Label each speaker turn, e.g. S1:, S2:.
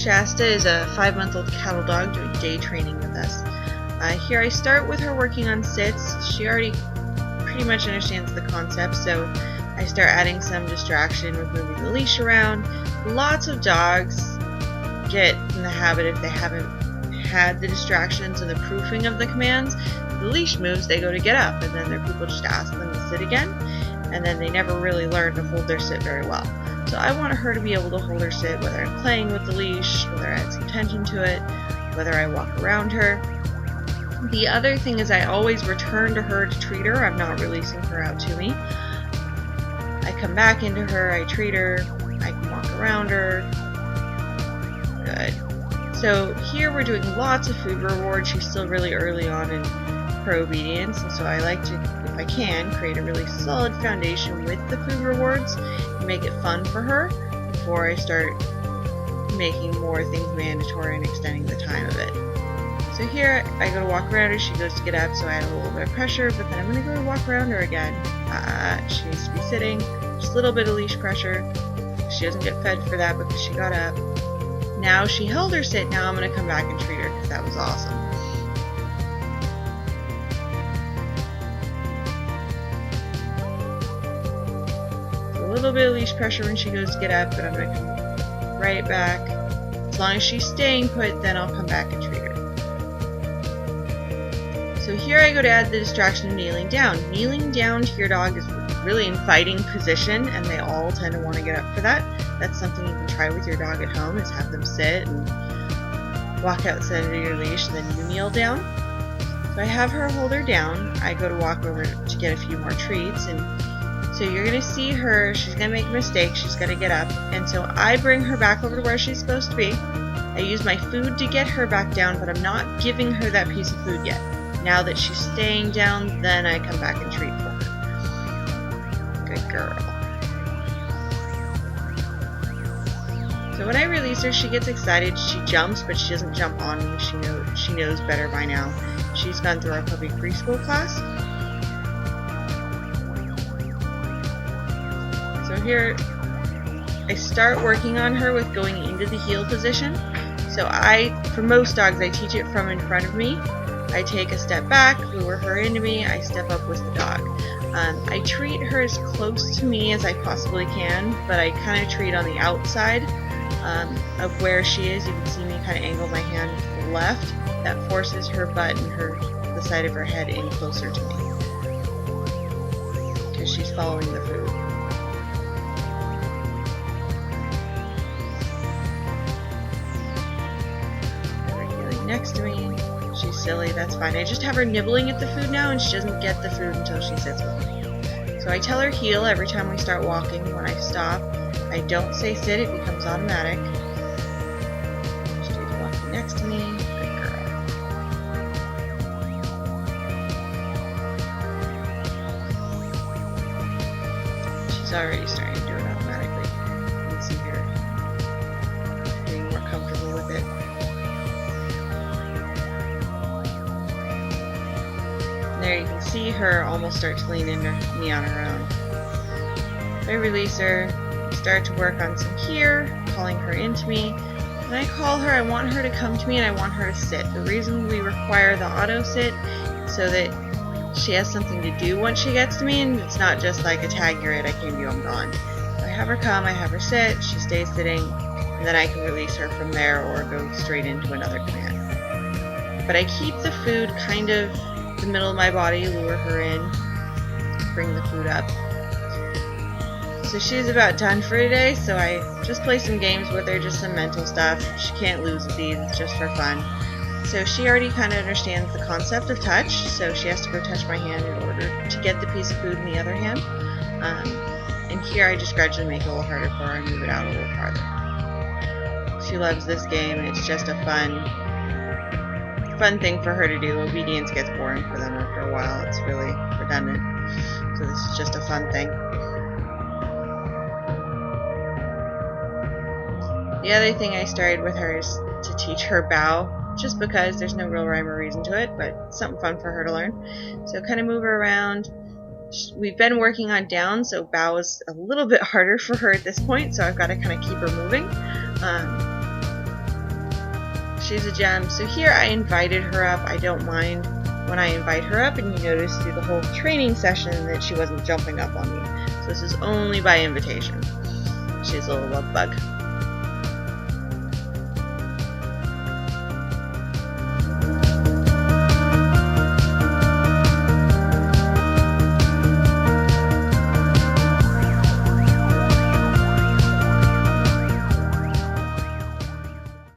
S1: Shasta is a 5-month-old cattle dog doing day training with us. Here I start with her working on sits. She already pretty much understands the concept, so I start adding some distraction with moving the leash around. Lots of dogs get in the habit, if they haven't had the distractions and the proofing of the commands, the leash moves, they go to get up, and then their people just ask them to sit again, and then they never really learn to hold their sit very well. So I want her to be able to hold her sit, whether I'm playing with the leash, whether I add some tension to it, whether I walk around her. The other thing is I always return to her to treat her. I'm not releasing her out to me. I come back into her, I treat her, I can walk around her. Good. So here we're doing lots of food rewards. She's still really early on in her obedience, and so I like to, if I can, create a really solid foundation with the food rewards and make it fun for her before I start making more things mandatory and extending the time of it. So here I go to walk around her, she goes to get up, so I add a little bit of pressure, but then I'm going to go to walk around her again. She needs to be sitting, just a little bit of leash pressure. She doesn't get fed for that because she got up. Now she held her sit, now I'm going to come back and treat her because that was awesome. So a little bit of leash pressure when she goes to get up, but I'm going to come right back. As long as she's staying put, then I'll come back and treat her. So here I go to add the distraction of kneeling down. Kneeling down to your dog is really in fighting position, and they all tend to want to get up for that. That's something you can try with your dog at home, is have them sit and walk outside of your leash, and then you kneel down. So I have her hold her down. I go to walk over to get a few more treats, and so you're going to see her, she's going to make a mistake, she's going to get up, and so I bring her back over to where she's supposed to be. I use my food to get her back down, but I'm not giving her that piece of food yet. Now that she's staying down, then I come back and treat for her. Good girl. So when I release her, she gets excited, she jumps, but she doesn't jump on me. She knows better by now. She's gone through our puppy preschool class. So here, I start working on her with going into the heel position. So for most dogs, I teach it from in front of me. I take a step back, lure her into me, I step up with the dog. I treat her as close to me as I possibly can, but I kind of treat on the outside of where she is. You can see me kind of angle my hand to the left. That forces her butt and the side of her head in closer to me, because she's following the food. Next to me. She's silly, that's fine. I just have her nibbling at the food now, and she doesn't get the food until she sits with me. So I tell her heel every time we start walking. When I stop, I don't say sit, it becomes automatic. She's walking next to me. Good girl. She's already starting to do it automatically. You can see her getting more comfortable with it. There you can see her almost start to lean into me on her own. I release her, start to work on some here, calling her into me. When I call her, I want her to come to me and I want her to sit. The reason we require the auto sit is so that she has something to do once she gets to me, and it's not just like a tag, you're it, I came to you, I'm gone. So I have her come, I have her sit, she stays sitting, and then I can release her from there or go straight into another command. But I keep the food kind of the middle of my body, lure her in, bring the food up. So she's about done for today, so I just play some games with her, just some mental stuff. She can't lose with these, it's just for fun. So she already kind of understands the concept of touch, so she has to go touch my hand in order to get the piece of food in the other hand. And here I just gradually make it a little harder for her and move it out a little farther. She loves this game, and it's just a fun thing for her to do. Obedience gets boring for them after a while. It's really redundant. So this is just a fun thing. The other thing I started with her is to teach her bow, just because there's no real rhyme or reason to it, but something fun for her to learn. So kind of move her around. We've been working on down, so bow is a little bit harder for her at this point, so I've got to kind of keep her moving. She's a gem. So here I invited her up. I don't mind when I invite her up, and you notice through the whole training session that she wasn't jumping up on me. So this is only by invitation. She's a little love bug.